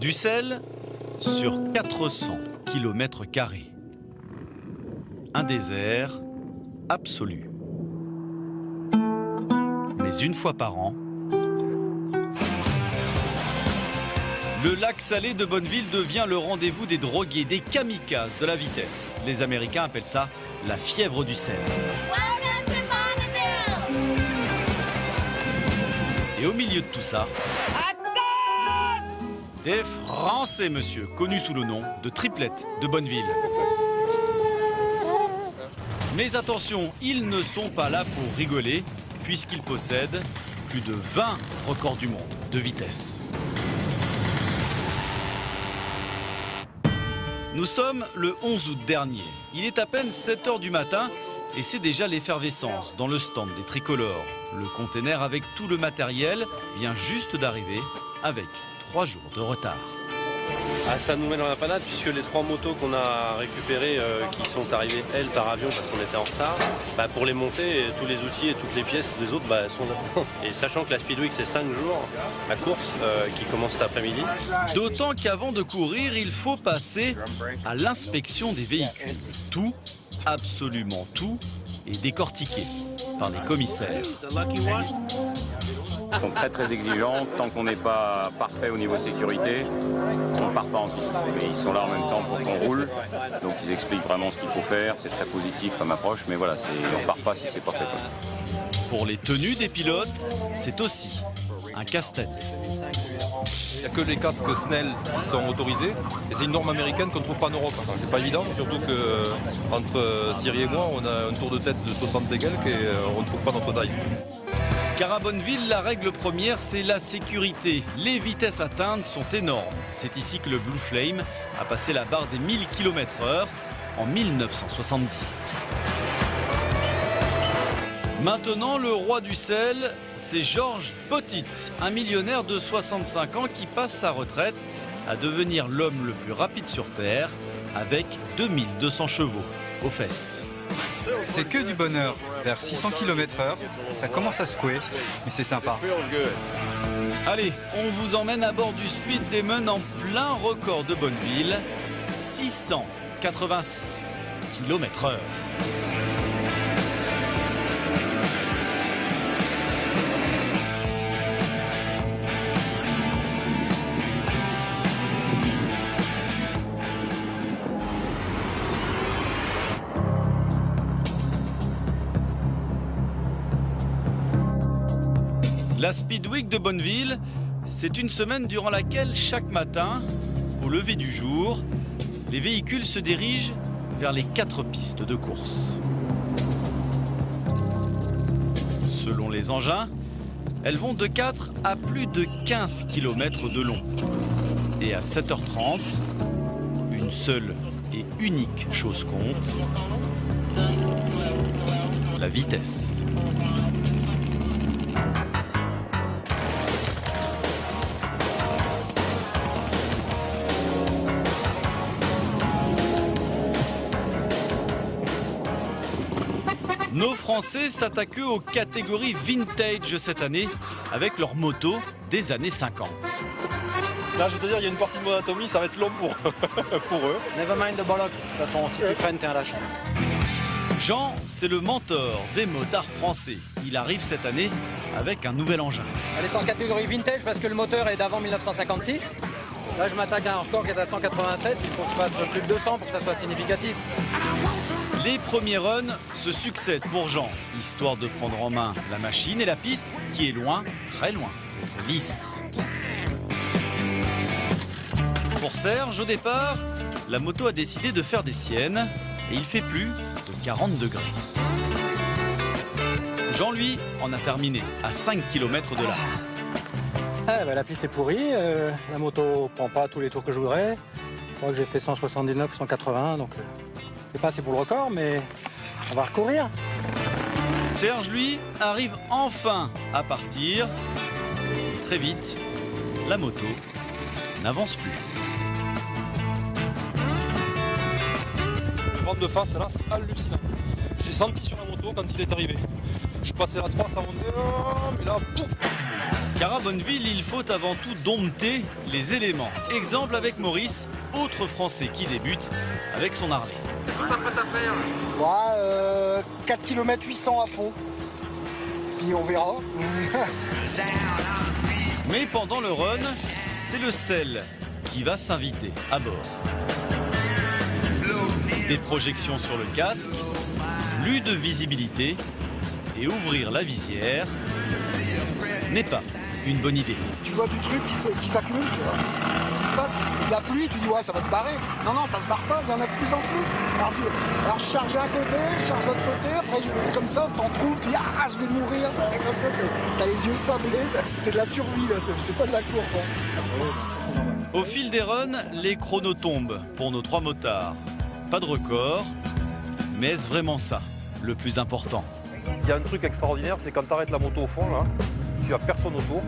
Dussel sur 400 km². Un désert absolu. Mais une fois par an, le lac salé de Bonneville devient le rendez-vous des drogués, des kamikazes de la vitesse. Les Américains appellent ça la fièvre du sel. Et au milieu de tout ça, des Français, monsieur, connus sous le nom de Triplette de Bonneville. Mais attention, ils ne sont pas là pour rigoler, puisqu'ils possèdent plus de 20 records du monde de vitesse. Nous sommes le 11 août dernier. Il est à peine 7 h du matin et c'est déjà l'effervescence dans le stand des tricolores. Le container avec tout le matériel vient juste d'arriver avec 3 jours de retard. Ah, ça nous met dans la panade puisque les 3 motos qu'on a récupérées qui sont arrivées, elles, par avion parce qu'on était en retard, pour les monter, tous les outils et toutes les pièces des autres sont là. Et sachant que la Speed Week c'est 5 jours, la course qui commence cet après-midi. D'autant qu'avant de courir, il faut passer à l'inspection des véhicules. Tout, absolument tout, est décortiqué par les commissaires. Ils sont très exigeants. Tant qu'on n'est pas parfait au niveau sécurité, on ne part pas en piste. Mais ils sont là en même temps pour qu'on roule. Donc ils expliquent vraiment ce qu'il faut faire. C'est très positif comme approche. Mais voilà, on ne part pas si c'est pas fait. Pour les tenues des pilotes, c'est aussi un casse-tête. Il n'y a que les casques Snell qui sont autorisés. Et c'est une norme américaine qu'on ne trouve pas en Europe. Enfin, c'est pas évident, surtout qu'entre Thierry et moi, on a un tour de tête de 60 et quelques et on ne trouve pas notre taille. Car à Bonneville, la règle première, c'est la sécurité. Les vitesses atteintes sont énormes. C'est ici que le Blue Flame a passé la barre des 1000 km/h en 1970. Maintenant, le roi du sel, c'est Georges Bottit, un millionnaire de 65 ans qui passe sa retraite à devenir l'homme le plus rapide sur Terre avec 2200 chevaux aux fesses. C'est que du bonheur. Vers 600 km/h, ça commence à secouer, mais c'est sympa. Allez, on vous emmène à bord du Speed Demon en plein record de Bonneville, 686 km/h. La Speed Week de Bonneville, c'est une semaine durant laquelle chaque matin, au lever du jour, les véhicules se dirigent vers les 4 pistes de course. Selon les engins, elles vont de 4 à plus de 15 km de long. Et à 7 h 30, une seule et unique chose compte, la vitesse. Nos Français s'attaquent aux catégories vintage cette année avec leurs motos des années 50. Là, je veux te dire, il y a une partie de mon anatomie, ça va être long pour eux. Never mind the bollocks, de toute façon, si tu freines, t'es à la chambre. Jean, c'est le mentor des motards français. Il arrive cette année avec un nouvel engin. Elle est en catégorie vintage parce que le moteur est d'avant 1956. Là, je m'attaque à un record qui est à 187. Il faut que je fasse plus de 200 pour que ça soit significatif. Les premiers runs se succèdent pour Jean, histoire de prendre en main la machine et la piste qui est loin, très loin, d'être lisse. Pour Serge, au départ, la moto a décidé de faire des siennes et il fait plus de 40 degrés. Jean, lui, en a terminé à 5 km de là. La piste est pourrie, la moto prend pas tous les tours que je voudrais. Je crois que j'ai fait 179, 180, donc c'est pas assez pour le record, mais on va recourir. Serge, lui, arrive enfin à partir. Et très vite, la moto n'avance plus. Le vent de face, là, c'est hallucinant. J'ai senti sur la moto quand il est arrivé. Je passais la 3, ça montait, mais là, pouf. Car à Bonneville, il faut avant tout dompter les éléments. Exemple avec Maurice, autre Français qui débute avec son Harley. Qu'est-ce que ça prête à faire? 4 km 800 à fond. Puis on verra. Mais pendant le run, c'est le sel qui va s'inviter à bord. Des projections sur le casque, plus de visibilité et ouvrir la visière n'est pas une bonne idée. Tu vois du truc qui s'accumule, qu'est-ce qui se passe? C'est de la pluie, tu dis ouais ça va se barrer. Non, ça se barre pas, il y en a de plus en plus. Alors je charge un côté, je charge l'autre côté, après comme ça t'en trouves, tu dis ah je vais mourir, comme ça t'as les yeux sablés, c'est de la survie là, c'est pas de la course. Hein. Au fil des runs, les chronos tombent pour nos 3 motards. Pas de record, mais est-ce vraiment ça le plus important? Il y a un truc extraordinaire, c'est quand tu arrêtes la moto au fond, là, tu n'as personne autour,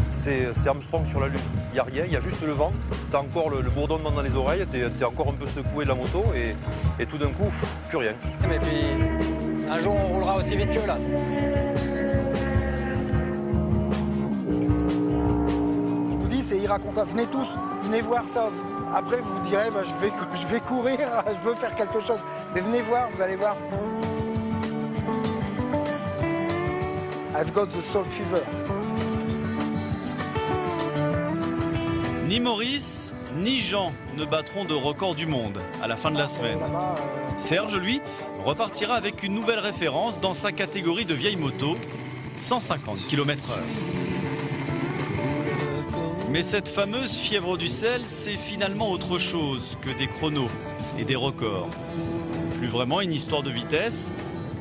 c'est Armstrong sur la Lune. Il n'y a rien, il y a juste le vent, tu as encore le bourdonnement dans les oreilles, tu es encore un peu secoué de la moto et tout d'un coup, plus rien. Mais puis, un jour on roulera aussi vite que là. Je vous dis, c'est irracontable. Venez tous, venez voir ça. Après, vous vous direz, je vais courir, je veux faire quelque chose. Mais venez voir, vous allez voir. I've got the soul fever. Ni Maurice, ni Jean ne battront de record du monde à la fin de la semaine. Serge, lui, repartira avec une nouvelle référence dans sa catégorie de vieille moto, 150 km/h. Mais cette fameuse fièvre du sel, c'est finalement autre chose que des chronos et des records. Plus vraiment une histoire de vitesse,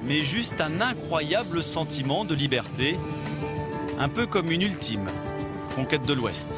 mais juste un incroyable sentiment de liberté, un peu comme une ultime conquête de l'Ouest.